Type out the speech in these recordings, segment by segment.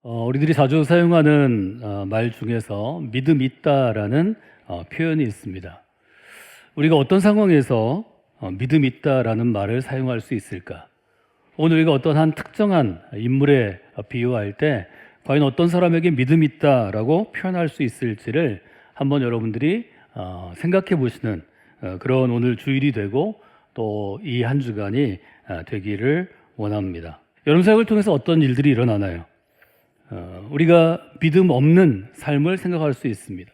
우리들이 자주 사용하는 말 중에서 믿음 있다라는 표현이 있습니다. 우리가 어떤 상황에서 믿음 있다라는 말을 사용할 수 있을까? 오늘 우리가 어떤 한 특정한 인물에 비유할 때 과연 어떤 사람에게 믿음 있다라고 표현할 수 있을지를 한번 여러분들이 생각해 보시는 그런 오늘 주일이 되고 또 이 한 주간이 되기를 원합니다. 여러분 생각을 통해서 어떤 일들이 일어나나요? 우리가 믿음 없는 삶을 생각할 수 있습니다.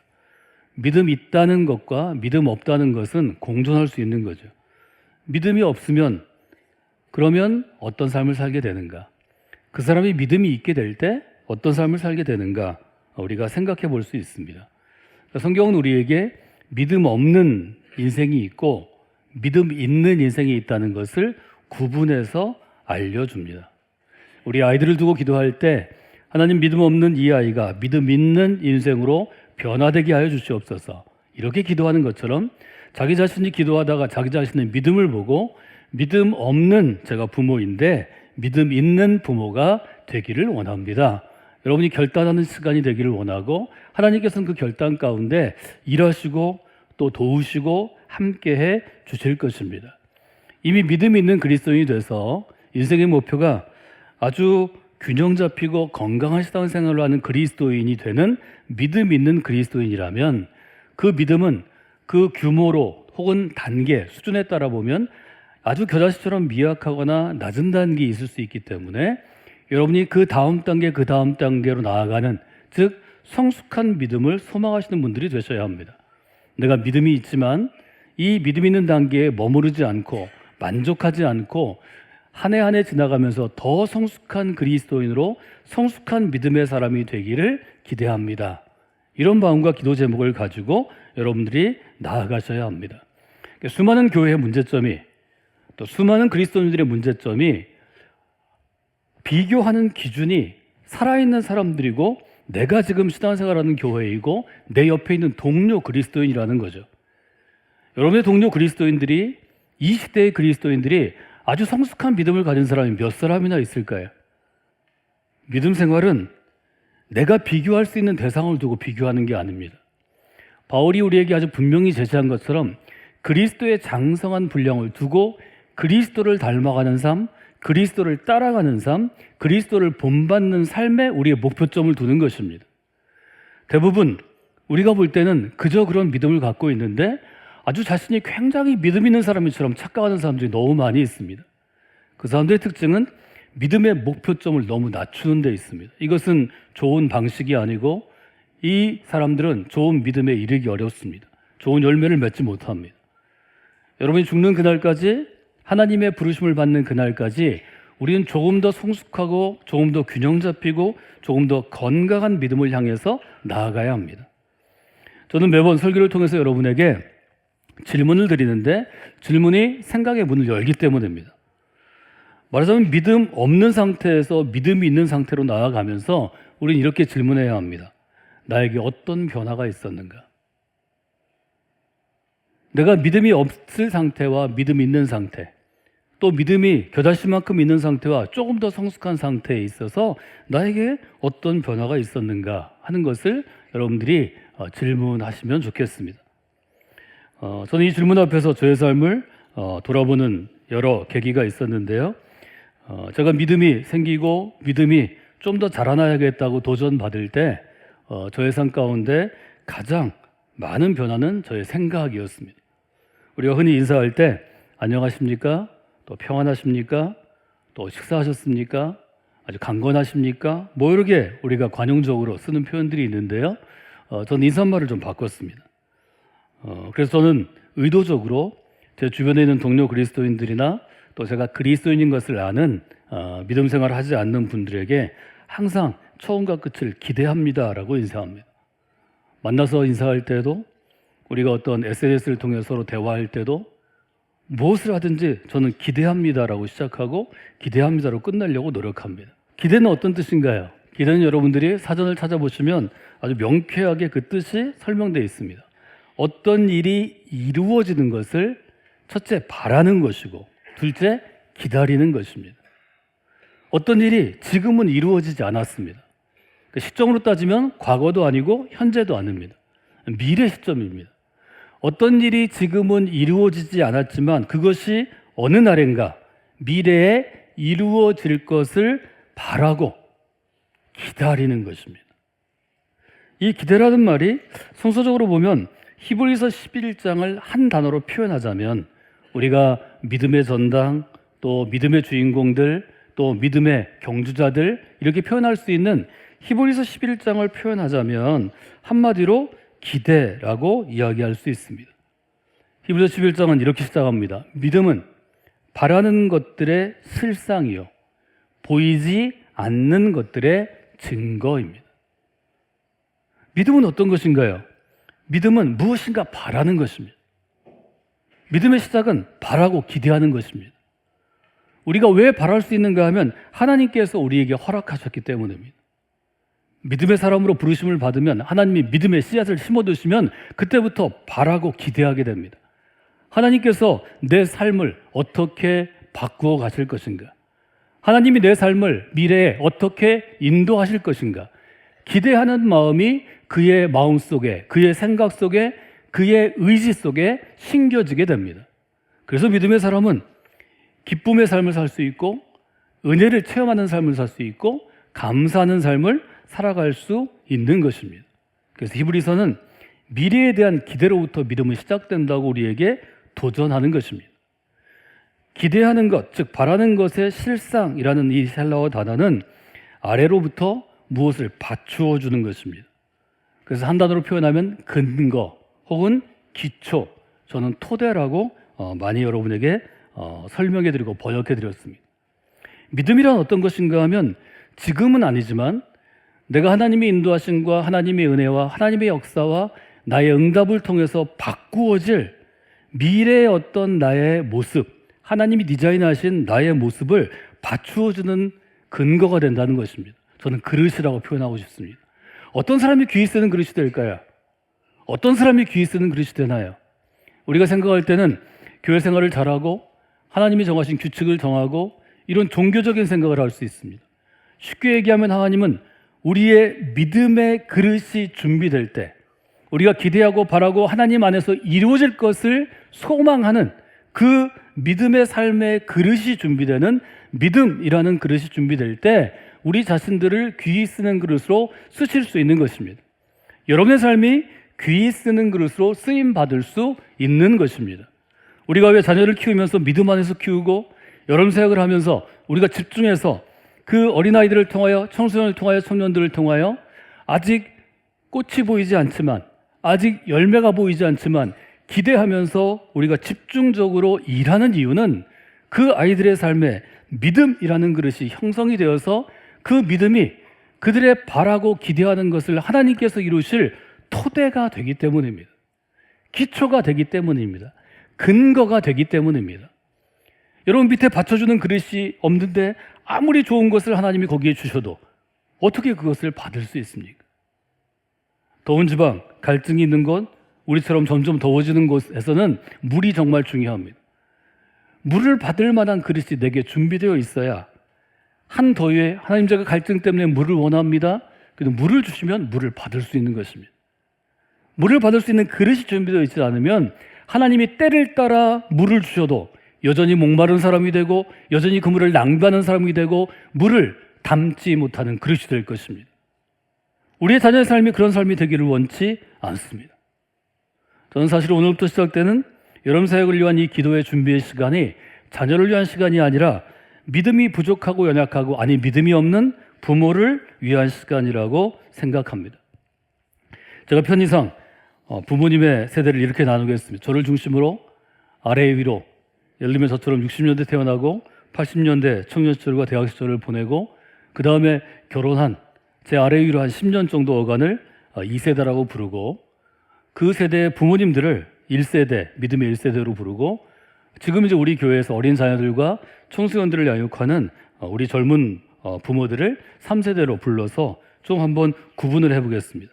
믿음 있다는 것과 믿음 없다는 것은 공존할 수 있는 거죠. 믿음이 없으면 그러면 어떤 삶을 살게 되는가? 그 사람이 믿음이 있게 될 때 어떤 삶을 살게 되는가? 우리가 생각해 볼 수 있습니다. 성경은 우리에게 믿음 없는 인생이 있고 믿음 있는 인생이 있다는 것을 구분해서 알려줍니다. 우리 아이들을 두고 기도할 때 하나님, 믿음 없는 이 아이가 믿음 있는 인생으로 변화되게 하여 주시옵소서, 이렇게 기도하는 것처럼 자기 자신이 기도하다가 자기 자신의 믿음을 보고 믿음 없는 제가 부모인데 믿음 있는 부모가 되기를 원합니다. 여러분이 결단하는 시간이 되기를 원하고 하나님께서는 그 결단 가운데 일하시고 또 도우시고 함께해 주실 것입니다. 이미 믿음 있는 그리스도인이 돼서 인생의 목표가 아주 균형 잡히고 건강한 신앙생활을 하는 그리스도인이 되는 믿음 있는 그리스도인이라면 그 믿음은 그 규모로 혹은 단계, 수준에 따라 보면 아주 겨자씨처럼 미약하거나 낮은 단계에 있을 수 있기 때문에 여러분이 그 다음 단계, 그 다음 단계로 나아가는, 즉 성숙한 믿음을 소망하시는 분들이 되셔야 합니다. 내가 믿음이 있지만 이 믿음 있는 단계에 머무르지 않고 만족하지 않고 한 해 한 해 지나가면서 더 성숙한 그리스도인으로 성숙한 믿음의 사람이 되기를 기대합니다. 이런 마음과 기도 제목을 가지고 여러분들이 나아가셔야 합니다. 수많은 교회의 문제점이, 또 수많은 그리스도인들의 문제점이 비교하는 기준이 살아있는 사람들이고 내가 지금 신앙생활하는 교회이고 내 옆에 있는 동료 그리스도인이라는 거죠. 여러분의 동료 그리스도인들이, 이 시대의 그리스도인들이 아주 성숙한 믿음을 가진 사람이 몇 사람이나 있을까요? 믿음 생활은 내가 비교할 수 있는 대상을 두고 비교하는 게 아닙니다. 바울이 우리에게 아주 분명히 제시한 것처럼 그리스도의 장성한 분량을 두고 그리스도를 닮아가는 삶, 그리스도를 따라가는 삶, 그리스도를 본받는 삶에 우리의 목표점을 두는 것입니다. 대부분 우리가 볼 때는 그저 그런 믿음을 갖고 있는데 아주 자신이 굉장히 믿음 있는 사람처럼 착각하는 사람들이 너무 많이 있습니다. 그 사람들의 특징은 믿음의 목표점을 너무 낮추는 데 있습니다. 이것은 좋은 방식이 아니고 이 사람들은 좋은 믿음에 이르기 어렵습니다. 좋은 열매를 맺지 못합니다. 여러분이 죽는 그날까지, 하나님의 부르심을 받는 그날까지 우리는 조금 더 성숙하고 조금 더 균형 잡히고 조금 더 건강한 믿음을 향해서 나아가야 합니다. 저는 매번 설교를 통해서 여러분에게 질문을 드리는데 질문이 생각의 문을 열기 때문입니다. 말하자면 믿음 없는 상태에서 믿음이 있는 상태로 나아가면서 우리는 이렇게 질문해야 합니다. 나에게 어떤 변화가 있었는가? 내가 믿음이 없을 상태와 믿음이 있는 상태, 또 믿음이 겨자씨만큼 있는 상태와 조금 더 성숙한 상태에 있어서 나에게 어떤 변화가 있었는가 하는 것을 여러분들이 질문하시면 좋겠습니다. 저는 이 질문 앞에서 저의 삶을 돌아보는 여러 계기가 있었는데요. 제가 믿음이 생기고 믿음이 좀 더 자라나야겠다고 도전받을 때 저의 삶 가운데 가장 많은 변화는 저의 생각이었습니다. 우리가 흔히 인사할 때 안녕하십니까? 또 평안하십니까? 또 식사하셨습니까? 아주 강건하십니까? 뭐 이렇게 우리가 관용적으로 쓰는 표현들이 있는데요. 저는 인사말을 좀 바꿨습니다. 그래서 저는 의도적으로 제 주변에 있는 동료 그리스도인들이나 또 제가 그리스도인인 것을 아는 믿음 생활을 하지 않는 분들에게 항상 처음과 끝을 기대합니다라고 인사합니다. 만나서 인사할 때도, 우리가 어떤 SNS를 통해 서로 대화할 때도 무엇을 하든지 저는 기대합니다라고 시작하고 기대합니다로 끝내려고 노력합니다. 기대는 어떤 뜻인가요? 기대는 여러분들이 사전을 찾아보시면 아주 명쾌하게 그 뜻이 설명되어 있습니다. 어떤 일이 이루어지는 것을 첫째 바라는 것이고 둘째 기다리는 것입니다. 어떤 일이 지금은 이루어지지 않았습니다. 시점으로 따지면 과거도 아니고 현재도 아닙니다. 미래 시점입니다. 어떤 일이 지금은 이루어지지 않았지만 그것이 어느 날인가 미래에 이루어질 것을 바라고 기다리는 것입니다. 이 기대라는 말이 성서적으로 보면 히브리서 11장을 한 단어로 표현하자면 우리가 믿음의 전당, 또 믿음의 주인공들, 또 믿음의 경주자들 이렇게 표현할 수 있는 히브리서 11장을 표현하자면 한마디로 기대라고 이야기할 수 있습니다. 히브리서 11장은 이렇게 시작합니다. 믿음은 바라는 것들의 실상이요 보이지 않는 것들의 증거입니다. 믿음은 어떤 것인가요? 믿음은 무엇인가 바라는 것입니다. 믿음의 시작은 바라고 기대하는 것입니다. 우리가 왜 바랄 수 있는가 하면 하나님께서 우리에게 허락하셨기 때문입니다. 믿음의 사람으로 부르심을 받으면 하나님이 믿음의 씨앗을 심어두시면 그때부터 바라고 기대하게 됩니다. 하나님께서 내 삶을 어떻게 바꾸어 가실 것인가? 하나님이 내 삶을 미래에 어떻게 인도하실 것인가? 기대하는 마음이 그의 마음 속에, 그의 생각 속에, 그의 의지 속에 심겨지게 됩니다. 그래서 믿음의 사람은 기쁨의 삶을 살 수 있고 은혜를 체험하는 삶을 살 수 있고 감사하는 삶을 살아갈 수 있는 것입니다. 그래서 히브리서는 미래에 대한 기대로부터 믿음은 시작된다고 우리에게 도전하는 것입니다. 기대하는 것, 즉 바라는 것의 실상이라는 이 헬라어 단어는 아래로부터 무엇을 받추어 주는 것입니다. 그래서 한 단어로 표현하면 근거 혹은 기초, 저는 토대라고 많이 여러분에게 설명해드리고 번역해드렸습니다. 믿음이란 어떤 것인가 하면 지금은 아니지만 내가 하나님의 인도하심과 하나님의 은혜와 하나님의 역사와 나의 응답을 통해서 바꾸어질 미래의 어떤 나의 모습, 하나님이 디자인하신 나의 모습을 받추어주는 근거가 된다는 것입니다. 저는 그릇이라고 표현하고 싶습니다. 어떤 사람이 귀히 쓰는 그릇이 될까요? 어떤 사람이 귀히 쓰는 그릇이 되나요? 우리가 생각할 때는 교회 생활을 잘하고 하나님이 정하신 규칙을 정하고 이런 종교적인 생각을 할 수 있습니다. 쉽게 얘기하면 하나님은 우리의 믿음의 그릇이 준비될 때 우리가 기대하고 바라고 하나님 안에서 이루어질 것을 소망하는 그 믿음의 삶의 그릇이 준비되는 믿음이라는 그릇이 준비될 때 우리 자신들을 귀히 쓰는 그릇으로 쓰실 수 있는 것입니다. 여러분의 삶이 귀히 쓰는 그릇으로 쓰임 받을 수 있는 것입니다. 우리가 왜 자녀를 키우면서 믿음 안에서 키우고 여러분 사역을 하면서 우리가 집중해서 그 어린아이들을 통하여 청소년을 통하여 청년들을 통하여 아직 꽃이 보이지 않지만 아직 열매가 보이지 않지만 기대하면서 우리가 집중적으로 일하는 이유는 그 아이들의 삶에 믿음이라는 그릇이 형성이 되어서 그 믿음이 그들의 바라고 기대하는 것을 하나님께서 이루실 토대가 되기 때문입니다. 기초가 되기 때문입니다. 근거가 되기 때문입니다. 여러분 밑에 받쳐주는 그릇이 없는데 아무리 좋은 것을 하나님이 거기에 주셔도 어떻게 그것을 받을 수 있습니까? 더운 지방, 갈증이 있는 곳, 우리처럼 점점 더워지는 곳에서는 물이 정말 중요합니다. 물을 받을 만한 그릇이 내게 준비되어 있어야 한 더위에 하나님 제가 갈증 때문에 물을 원합니다. 그래도 물을 주시면 물을 받을 수 있는 것입니다. 물을 받을 수 있는 그릇이 준비되어 있지 않으면 하나님이 때를 따라 물을 주셔도 여전히 목마른 사람이 되고 여전히 그 물을 낭비하는 사람이 되고 물을 담지 못하는 그릇이 될 것입니다. 우리의 자녀의 삶이 그런 삶이 되기를 원치 않습니다. 저는 사실 오늘부터 시작되는 여름 사역을 위한 이 기도의 준비의 시간이 자녀를 위한 시간이 아니라 믿음이 부족하고 연약하고 아니 믿음이 없는 부모를 위한 시간이라고 생각합니다. 제가 편의상 부모님의 세대를 이렇게 나누겠습니다. 저를 중심으로 아래 위로, 예를 들면 저처럼 60년대 태어나고 80년대 청년 시절과 대학 시절을 보내고 그 다음에 결혼한 제 아래 위로 한 10년 정도 어간을 2세대라고 부르고 그 세대의 부모님들을 1세대, 믿음의 1세대로 부르고 지금 이제 우리 교회에서 어린 자녀들과 청소년들을 양육하는 우리 젊은 부모들을 3세대로 불러서 좀 한번 구분을 해보겠습니다.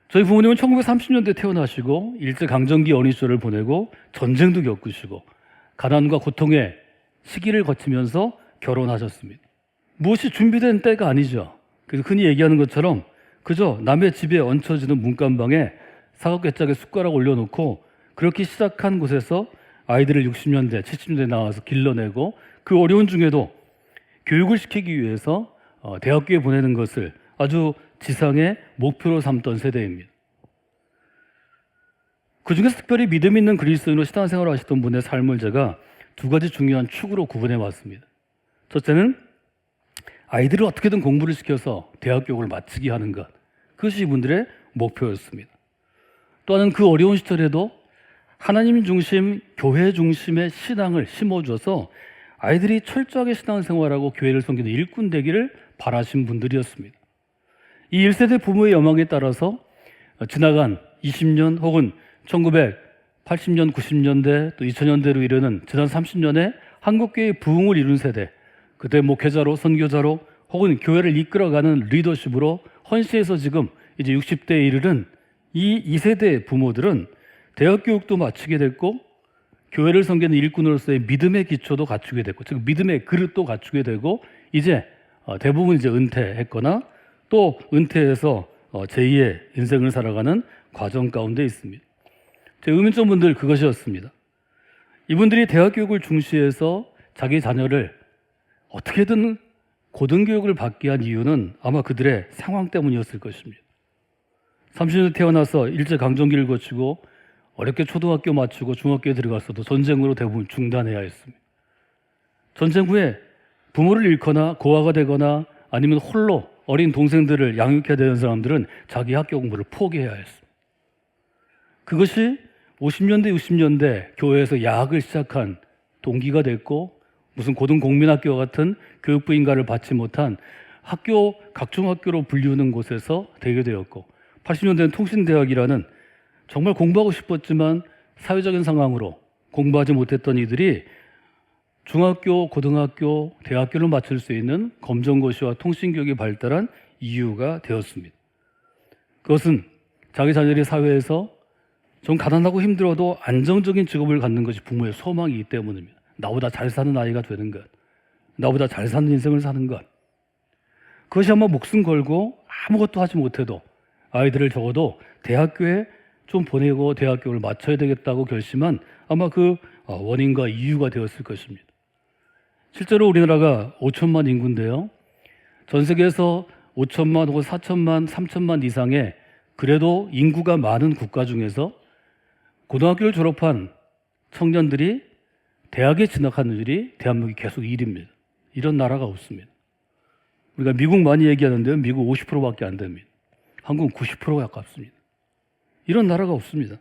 저희 부모님은 1930년대 태어나시고 일제강점기 어린 시절을 보내고 전쟁도 겪으시고 가난과 고통의 시기를 거치면서 결혼하셨습니다. 무엇이 준비된 때가 아니죠. 그래서 흔히 얘기하는 것처럼 그저 남의 집에 얹혀지는 문간방에 사각개짝에 숟가락 올려놓고 그렇게 시작한 곳에서 아이들을 60년대, 70년대에 나와서 길러내고 그 어려운 중에도 교육을 시키기 위해서 대학교에 보내는 것을 아주 지상의 목표로 삼던 세대입니다. 그 중에서 특별히 믿음 있는 그리스도인으로 신앙생활을 하시던 분의 삶을 제가 두 가지 중요한 축으로 구분해 봤습니다. 첫째는 아이들을 어떻게든 공부를 시켜서 대학 교육을 마치게 하는 것. 그것이 이분들의 목표였습니다. 또 하나는 그 어려운 시절에도 하나님 중심, 교회 중심의 신앙을 심어줘서 아이들이 철저하게 신앙생활하고 교회를 섬기는 일꾼 되기를 바라신 분들이었습니다. 이 1세대 부모의 여망에 따라서 지나간 20년 혹은 1980년, 90년대 또 2000년대로 이르는 지난 30년의 한국교회의 부흥을 이룬 세대, 그때 목회자로 선교자로 혹은 교회를 이끌어가는 리더십으로 헌신해서 지금 이제 60대에 이르는 이 2세대 부모들은 대학 교육도 마치게 됐고 교회를 섬기는 일꾼으로서의 믿음의 기초도 갖추게 됐고 즉 믿음의 그릇도 갖추게 되고 이제 대부분 이제 은퇴했거나 또 은퇴해서 제2의 인생을 살아가는 과정 가운데 있습니다. 제 의문점분들 그것이었습니다. 이분들이 대학 교육을 중시해서 자기 자녀를 어떻게든 고등교육을 받게 한 이유는 아마 그들의 상황 때문이었을 것입니다. 30년대 태어나서 일제강점기를 거치고 어렵게 초등학교 마치고 중학교에 들어갔어도 전쟁으로 대부분 중단해야 했습니다. 전쟁 후에 부모를 잃거나 고아가 되거나 아니면 홀로 어린 동생들을 양육해야 되는 사람들은 자기 학교 공부를 포기해야 했습니다. 그것이 50년대, 60년대 교회에서 야학을 시작한 동기가 됐고 무슨 고등공민학교 같은 교육부 인가를 받지 못한 학교, 각중학교로 불리우는 곳에서 되게 되었고 80년대는 통신대학이라는 정말 공부하고 싶었지만 사회적인 상황으로 공부하지 못했던 이들이 중학교, 고등학교, 대학교를 마칠 수 있는 검정고시와 통신교육이 발달한 이유가 되었습니다. 그것은 자기 자녀들이 사회에서 좀 가난하고 힘들어도 안정적인 직업을 갖는 것이 부모의 소망이기 때문입니다. 나보다 잘 사는 아이가 되는 것, 나보다 잘 사는 인생을 사는 것. 그것이 아마 목숨 걸고 아무것도 하지 못해도 아이들을 적어도 대학교에 좀 보내고 대학교를 마쳐야 되겠다고 결심한 아마 그 원인과 이유가 되었을 것입니다. 실제로 우리나라가 5천만 인구인데요. 전 세계에서 5천만 혹은 4천만, 3천만 이상의 그래도 인구가 많은 국가 중에서 고등학교를 졸업한 청년들이 대학에 진학하는 일이 대한민국이 계속 1위입니다. 이런 나라가 없습니다. 우리가 미국 많이 얘기하는데요. 미국 50%밖에 안 됩니다. 한국은 90%가 가깝습니다. 이런 나라가 없습니다.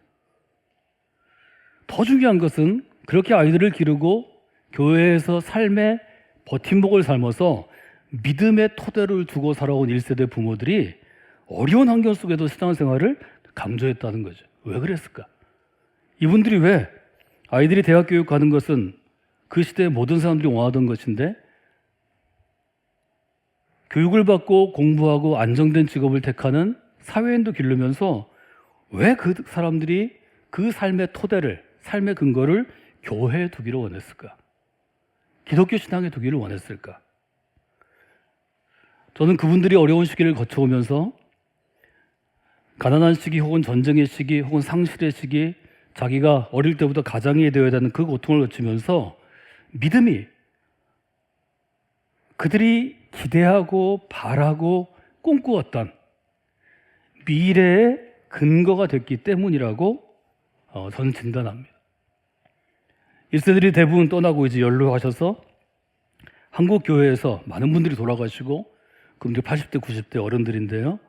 더 중요한 것은 그렇게 아이들을 기르고 교회에서 삶의 버팀목을 삶아서 믿음의 토대를 두고 살아온 1세대 부모들이 어려운 환경 속에도 신앙생활을 강조했다는 거죠. 왜 그랬을까? 이분들이 왜 아이들이 대학 교육 가는 것은 그 시대의 모든 사람들이 원하던 것인데 교육을 받고 공부하고 안정된 직업을 택하는 사회인도 기르면서 왜 그 사람들이 그 삶의 토대를, 삶의 근거를 교회에 두기를 원했을까? 기독교 신앙에 두기를 원했을까? 저는 그분들이 어려운 시기를 거쳐오면서 가난한 시기 혹은 전쟁의 시기 혹은 상실의 시기 자기가 어릴 때부터 가장이 되어야 되는 그 고통을 거치면서 믿음이 그들이 기대하고 바라고 꿈꾸었던 미래의 근거가 됐기 때문이라고 저는 진단합니다. 1세들이 대부분 떠나고 이제 연로하셔서 한국 교회에서 많은 분들이 돌아가시고 그분들이 80대, 90대 어른들인데요.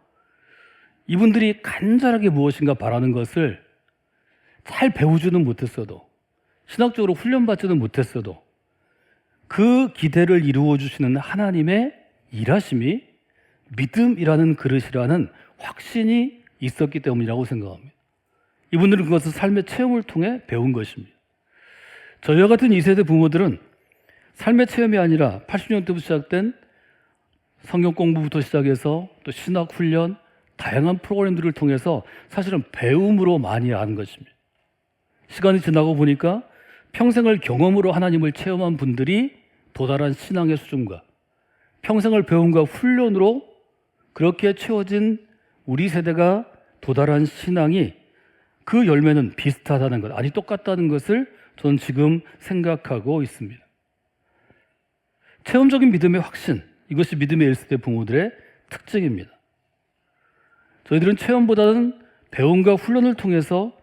이분들이 간절하게 무엇인가 바라는 것을 잘 배우지는 못했어도 신학적으로 훈련받지는 못했어도 그 기대를 이루어 주시는 하나님의 일하심이 믿음이라는 그릇이라는 확신이 있었기 때문이라고 생각합니다. 이분들은 그것을 삶의 체험을 통해 배운 것입니다. 저희와 같은 2세대 부모들은 삶의 체험이 아니라 80년대부터 시작된 성경 공부부터 시작해서 또 신학 훈련, 다양한 프로그램들을 통해서 사실은 배움으로 많이 아는 것입니다. 시간이 지나고 보니까 평생을 경험으로 하나님을 체험한 분들이 도달한 신앙의 수준과 평생을 배움과 훈련으로 그렇게 채워진 우리 세대가 도달한 신앙이 그 열매는 비슷하다는 것, 아니 똑같다는 것을 저는 지금 생각하고 있습니다. 체험적인 믿음의 확신, 이것이 믿음의 1세대 부모들의 특징입니다. 저희들은 체험보다는 배움과 훈련을 통해서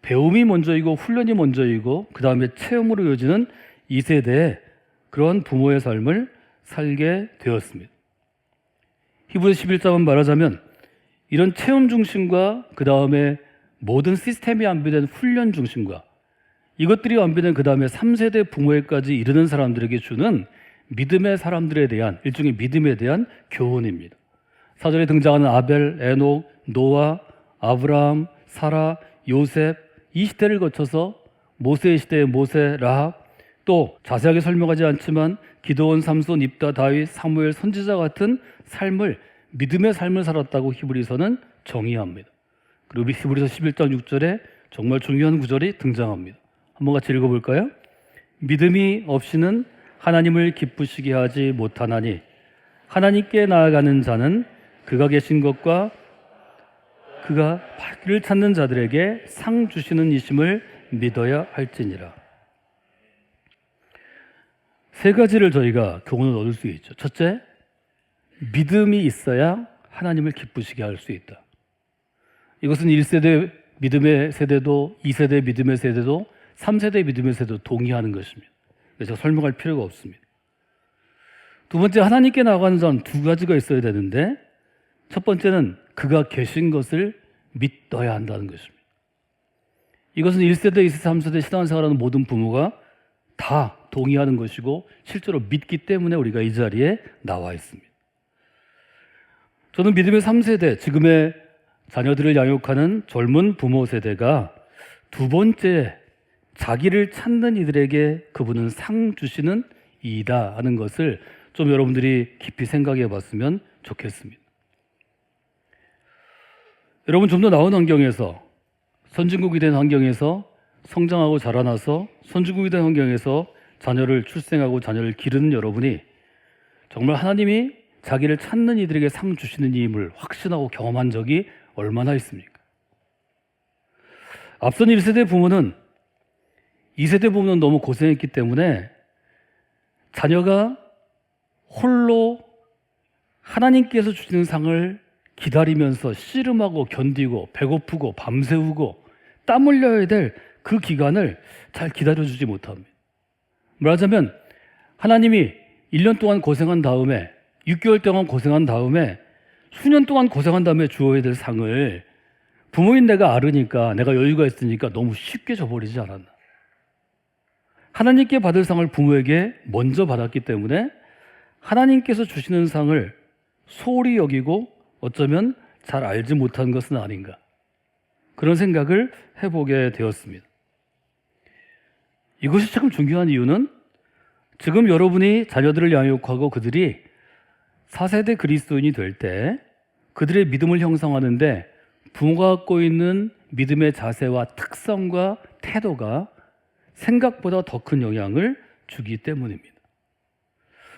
배움이 먼저이고 훈련이 먼저이고 그 다음에 체험으로 이어지는 2세대의 그런 부모의 삶을 살게 되었습니다. 히브리서 11장은 말하자면 이런 체험 중심과 그 다음에 모든 시스템이 완비된 훈련 중심과 이것들이 완비된 그 다음에 3세대 부모에까지 이르는 사람들에게 주는 믿음의 사람들에 대한 일종의 믿음에 대한 교훈입니다. 사절에 등장하는 아벨, 에녹, 노아, 아브라함, 사라, 요셉 이 시대를 거쳐서 모세의 시대의 모세, 라합 또 자세하게 설명하지 않지만 기드온, 삼손, 입다, 다윗, 사무엘, 선지자 같은 삶을 믿음의 삶을 살았다고 히브리서는 정의합니다. 그리고 히브리서 11장 6절에 정말 중요한 구절이 등장합니다. 한번 같이 읽어볼까요? 믿음이 없이는 하나님을 기쁘시게 하지 못하나니 하나님께 나아가는 자는 그가 계신 것과 그가 그를 찾는 자들에게 상 주시는 이심을 믿어야 할지니라. 세 가지를 저희가 교훈을 얻을 수 있죠. 첫째, 믿음이 있어야 하나님을 기쁘시게 할 수 있다. 이것은 1세대 믿음의 세대도 2세대 믿음의 세대도 3세대 믿음의 세대도 동의하는 것입니다. 그래서 설명할 필요가 없습니다. 두 번째, 하나님께 나아가는 자는 두 가지가 있어야 되는데 첫 번째는 그가 계신 것을 믿어야 한다는 것입니다. 이것은 1세대, 2세대, 3세대 신앙생활하는 모든 부모가 다 동의하는 것이고 실제로 믿기 때문에 우리가 이 자리에 나와 있습니다. 저는 믿음의 3세대, 지금의 자녀들을 양육하는 젊은 부모 세대가 두 번째, 자기를 찾는 이들에게 그분은 상 주시는 이이다 하는 것을 좀 여러분들이 깊이 생각해 봤으면 좋겠습니다. 여러분, 좀 더 나은 환경에서, 선진국이 된 환경에서 성장하고 자라나서 선진국이 된 환경에서 자녀를 출생하고 자녀를 기르는 여러분이 정말 하나님이 자기를 찾는 이들에게 상 주시는 이임을 확신하고 경험한 적이 얼마나 있습니까? 앞선 1세대 부모는 2세대 부모는 너무 고생했기 때문에 자녀가 홀로 하나님께서 주시는 상을 기다리면서 씨름하고 견디고 배고프고 밤새우고 땀 흘려야 될 그 기간을 잘 기다려주지 못합니다. 말하자면 하나님이 1년 동안 고생한 다음에 6개월 동안 고생한 다음에 수년 동안 고생한 다음에 주어야 될 상을 부모인 내가 알으니까 내가 여유가 있으니까 너무 쉽게 줘버리지 않았나. 하나님께 받을 상을 부모에게 먼저 받았기 때문에 하나님께서 주시는 상을 소홀히 여기고 어쩌면 잘 알지 못한 것은 아닌가, 그런 생각을 해보게 되었습니다. 이것이 참 중요한 이유는 지금 여러분이 자녀들을 양육하고 그들이 4세대 그리스도인이 될 때 그들의 믿음을 형성하는데 부모가 갖고 있는 믿음의 자세와 특성과 태도가 생각보다 더 큰 영향을 주기 때문입니다.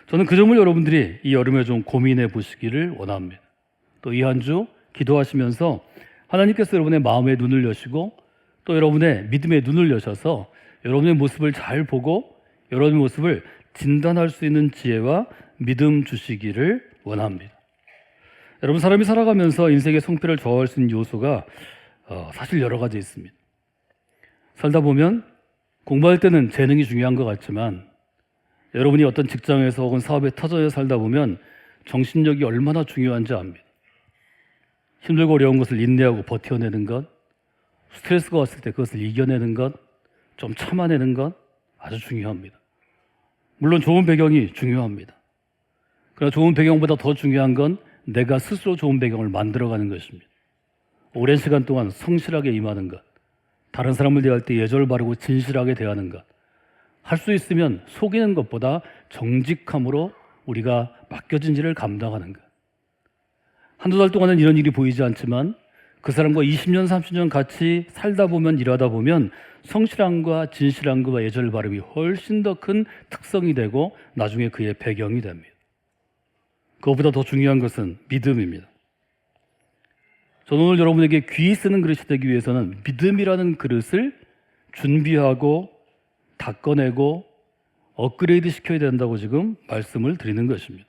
저는 그 점을 여러분들이 이 여름에 좀 고민해 보시기를 원합니다. 또 이 한 주 기도하시면서 하나님께서 여러분의 마음의 눈을 여시고 또 여러분의 믿음의 눈을 여셔서 여러분의 모습을 잘 보고 여러분의 모습을 진단할 수 있는 지혜와 믿음 주시기를 원합니다. 여러분, 사람이 살아가면서 인생의 성패를 좌우할 수 있는 요소가 사실 여러 가지 있습니다. 살다 보면 공부할 때는 재능이 중요한 것 같지만 여러분이 어떤 직장에서 혹은 사업의 터전에 살다 보면 정신력이 얼마나 중요한지 압니다. 힘들고 어려운 것을 인내하고 버텨내는 것, 스트레스가 왔을 때 그것을 이겨내는 것, 좀 참아내는 것 아주 중요합니다. 물론 좋은 배경이 중요합니다. 그러나 좋은 배경보다 더 중요한 건 내가 스스로 좋은 배경을 만들어가는 것입니다. 오랜 시간 동안 성실하게 임하는 것, 다른 사람을 대할 때 예절을 바르고 진실하게 대하는 것, 할 수 있으면 속이는 것보다 정직함으로 우리가 맡겨진 일을 감당하는 것. 한두 달 동안은 이런 일이 보이지 않지만 그 사람과 20년, 30년 같이 살다 보면, 일하다 보면 성실함과 진실함과 예절 바름이 훨씬 더 큰 특성이 되고 나중에 그의 배경이 됩니다. 그것보다 더 중요한 것은 믿음입니다. 저는 오늘 여러분에게 귀 쓰는 그릇이 되기 위해서는 믿음이라는 그릇을 준비하고 닦아내고 업그레이드 시켜야 된다고 지금 말씀을 드리는 것입니다.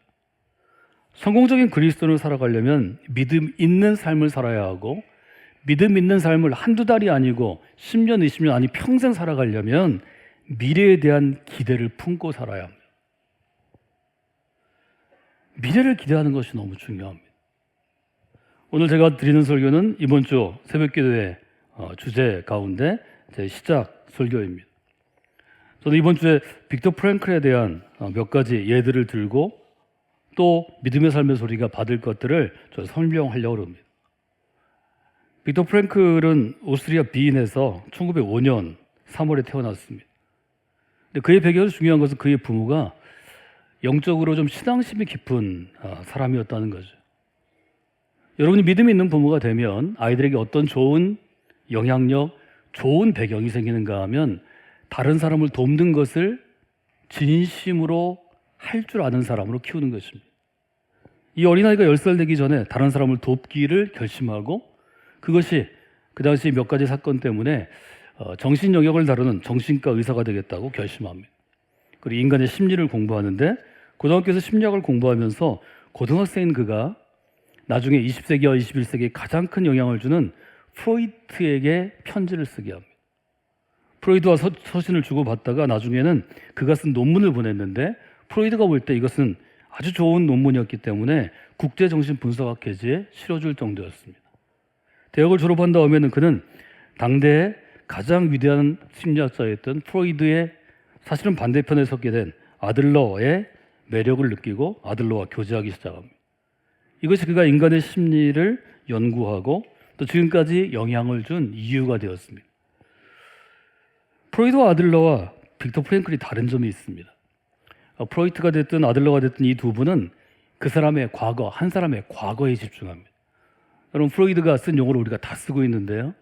성공적인 그리스도인을 살아가려면 믿음 있는 삶을 살아야 하고, 믿음 있는 삶을 한두 달이 아니고 10년, 20년, 아니 평생 살아가려면 미래에 대한 기대를 품고 살아야 합니다. 미래를 기대하는 것이 너무 중요합니다. 오늘 제가 드리는 설교는 이번 주 새벽기도의 주제 가운데 제 시작 설교입니다. 저는 이번 주에 빅터 프랭클에 대한 몇 가지 예들을 들고 또 믿음의 삶의 소리가 받을 것들을 설명하려고 합니다. 빅터 프랭클은 오스트리아 비인에서 1905년 3월에 태어났습니다. 근데 그의 배경에서 중요한 것은 그의 부모가 영적으로 좀 신앙심이 깊은 사람이었다는 거죠. 여러분이 믿음이 있는 부모가 되면 아이들에게 어떤 좋은 영향력, 좋은 배경이 생기는가 하면 다른 사람을 돕는 것을 진심으로 할 줄 아는 사람으로 키우는 것입니다. 이 어린아이가 10살 되기 전에 다른 사람을 돕기를 결심하고, 그것이 그 당시 몇 가지 사건 때문에 정신 영역을 다루는 정신과 의사가 되겠다고 결심합니다. 그리고 인간의 심리를 공부하는데 고등학교에서 심리학을 공부하면서 고등학생인 그가 나중에 20세기와 21세기에 가장 큰 영향을 주는 프로이트에게 편지를 쓰게 합니다. 프로이트와 서신을 주고받다가 나중에는 그가 쓴 논문을 보냈는데, 프로이트가 볼 때 이것은 아주 좋은 논문이었기 때문에 국제정신분석학 계지에 실어줄 정도였습니다. 대학을 졸업한 다음에는 그는 당대의 가장 위대한 심리학자였던 프로이트의 사실은 반대편에 섰게 된 아들러의 매력을 느끼고 아들러와 교제하기 시작합니다. 이것이 그가 인간의 심리를 연구하고 또 지금까지 영향을 준 이유가 되었습니다. 프로이트와 아들러와 빅터 프랭클이 다른 점이 있습니다. 프로이트가 됐든 아들러가 됐든 이 두 분은 그 사람의 과거, 한 사람의 과거에 집중합니다. 여러분, 프로이트가 쓴 용어를 우리가 다 쓰고 있는데요.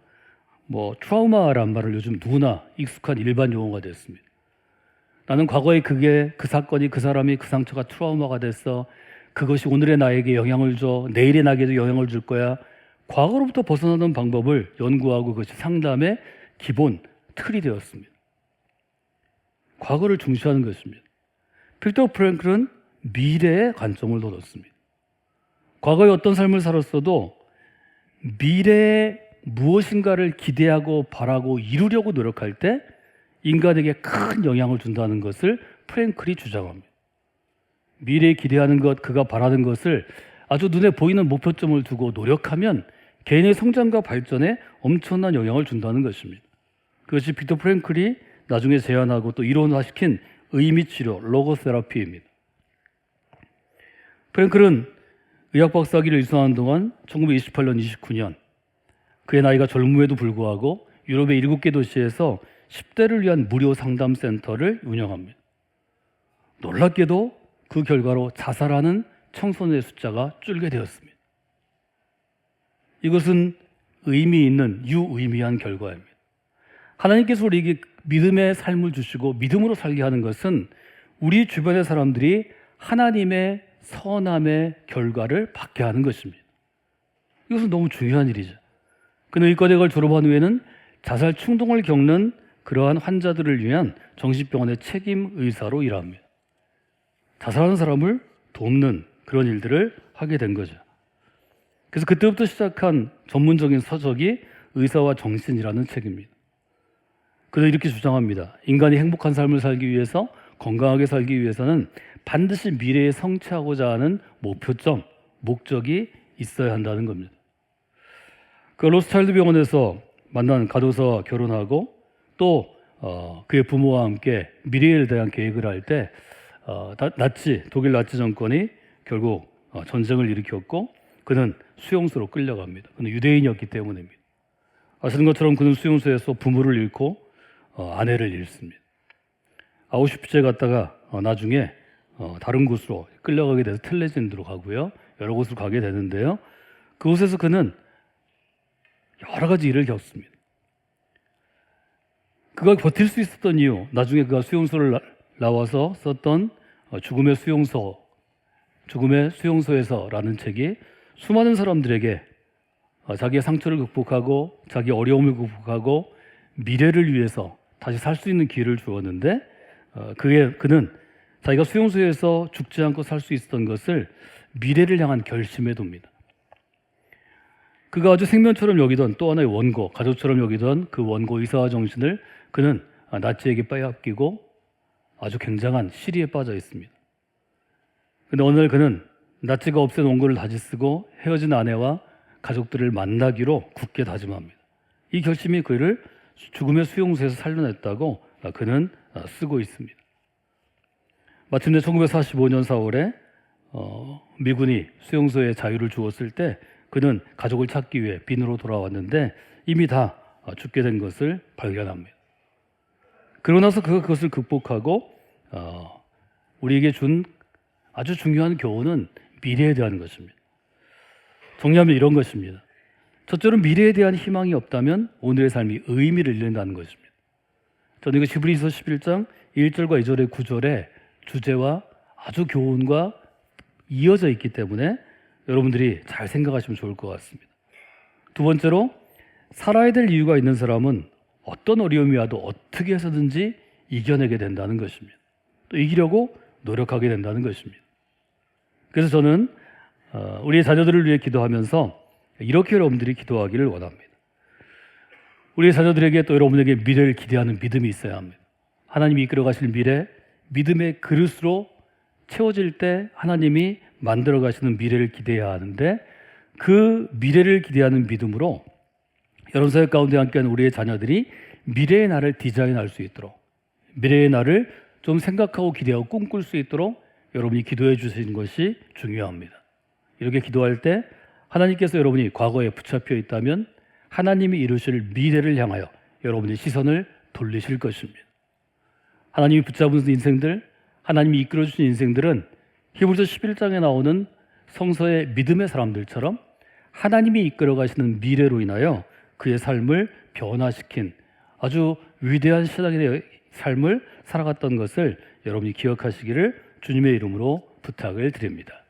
트라우마란 말을 요즘 누구나 익숙한 일반 용어가 됐습니다. 나는 과거에 그게, 그 사건이, 그 사람이, 그 상처가 트라우마가 됐어. 그것이 오늘의 나에게 영향을 줘. 내일의 나에게도 영향을 줄 거야. 과거로부터 벗어나는 방법을 연구하고 그것이 상담의 기본 틀이 되었습니다. 과거를 중시하는 것입니다. 빅터 프랭클은 미래의 관점을 뒀습니다. 과거에 어떤 삶을 살았어도 미래에 무엇인가를 기대하고 바라고 이루려고 노력할 때 인간에게 큰 영향을 준다는 것을 프랭클이 주장합니다. 미래에 기대하는 것, 그가 바라는 것을 아주 눈에 보이는 목표점을 두고 노력하면 개인의 성장과 발전에 엄청난 영향을 준다는 것입니다. 그것이 빅터 프랭클이 나중에 제안하고 또 이론화시킨 의미치료, 로고세라피입니다. 프랭클은 의학 박사학위를 이수하는 동안 1928년, 29년 그의 나이가 젊음에도 불구하고 유럽의 7개 도시에서 10대를 위한 무료 상담센터를 운영합니다. 놀랍게도 그 결과로 자살하는 청소년의 숫자가 줄게 되었습니다. 이것은 의미 있는 유의미한 결과입니다. 하나님께서 우리에게 믿음의 삶을 주시고 믿음으로 살게 하는 것은 우리 주변의 사람들이 하나님의 선함의 결과를 받게 하는 것입니다. 이것은 너무 중요한 일이죠. 그는 의과대학을 졸업한 후에는 자살 충동을 겪는 그러한 환자들을 위한 정신병원의 책임 의사로 일합니다. 자살하는 사람을 돕는 그런 일들을 하게 된 거죠. 그래서 그때부터 시작한 전문적인 서적이 의사와 정신이라는 책입니다. 그는 이렇게 주장합니다. 인간이 행복한 삶을 살기 위해서, 건강하게 살기 위해서는 반드시 미래에 성취하고자 하는 목표점, 목적이 있어야 한다는 겁니다. 그 로스차일드 병원에서 만난 가도사와 결혼하고 또 그의 부모와 함께 미래에 대한 계획을 할 때 독일 나치 정권이 결국 전쟁을 일으켰고 그는 수용소로 끌려갑니다. 그는 유대인이었기 때문입니다. 아시는 것처럼 그는 수용소에서 부모를 잃고 아내를 잃습니다. 아우슈피츠에 갔다가 나중에 다른 곳으로 끌려가게 돼서 텔레진드로 가고요. 여러 곳으로 가게 되는데요. 그곳에서 그는 여러 가지 일을 겪습니다. 그가 버틸 수 있었던 이유, 나중에 그가 수용소를 나와서 썼던 죽음의 수용소에서라는 책이 수많은 사람들에게 자기의 상처를 극복하고 자기 어려움을 극복하고 미래를 위해서 다시 살 수 있는 기회를 주었는데 그는 자기가 수용소에서 죽지 않고 살 수 있었던 것을 미래를 향한 결심에 둡니다. 그가 아주 생명처럼 여기던 또 하나의 원고, 가족처럼 여기던 그 원고 의사와 정신을 그는 나치에게 빼앗기고 아주 굉장한 시리에 빠져 있습니다. 근데 어느 날 그는 나치가 없앤 원고를 다시 쓰고 헤어진 아내와 가족들을 만나기로 굳게 다짐합니다. 이 결심이 그를 죽음의 수용소에서 살려냈다고 그는 쓰고 있습니다. 마침내 1945년 4월에 미군이 수용소에 자유를 주었을 때 그는 가족을 찾기 위해 빈으로 돌아왔는데 이미 다 죽게 된 것을 발견합니다. 그러고 나서 그가 그것을 극복하고 우리에게 준 아주 중요한 교훈은 미래에 대한 것입니다. 정리하면 이런 것입니다. 첫째로 미래에 대한 희망이 없다면 오늘의 삶이 의미를 잃는다는 것입니다. 저는 이거 히브리서 11장 1절과 2절의 9절의 주제와 아주 교훈과 이어져 있기 때문에 여러분들이 잘 생각하시면 좋을 것 같습니다. 두 번째로 살아야 될 이유가 있는 사람은 어떤 어려움이 와도 어떻게 해서든지 이겨내게 된다는 것입니다. 또 이기려고 노력하게 된다는 것입니다. 그래서 저는 우리의 자녀들을 위해 기도하면서 이렇게 여러분들이 기도하기를 원합니다. 우리의 자녀들에게 또 여러분에게 미래를 기대하는 믿음이 있어야 합니다. 하나님이 이끌어 가실 미래, 믿음의 그릇으로 채워질 때 하나님이 만들어 가시는 미래를 기대해야 하는데 그 미래를 기대하는 믿음으로 여러분 사역 가운데 함께하는 우리의 자녀들이 미래의 날을 디자인할 수 있도록 미래의 날을 좀 생각하고 기대하고 꿈꿀 수 있도록 여러분이 기도해 주시는 것이 중요합니다. 이렇게 기도할 때 하나님께서 여러분이 과거에 붙잡혀 있다면 하나님이 이루실 미래를 향하여 여러분의 시선을 돌리실 것입니다. 하나님이 붙잡은 인생들, 하나님이 이끌어 주신 인생들은 히브리서 11장에 나오는 성서의 믿음의 사람들처럼 하나님이 이끌어 가시는 미래로 인하여 그의 삶을 변화시킨 아주 위대한 신앙인의 삶을 살아갔던 것을 여러분이 기억하시기를 주님의 이름으로 부탁을 드립니다.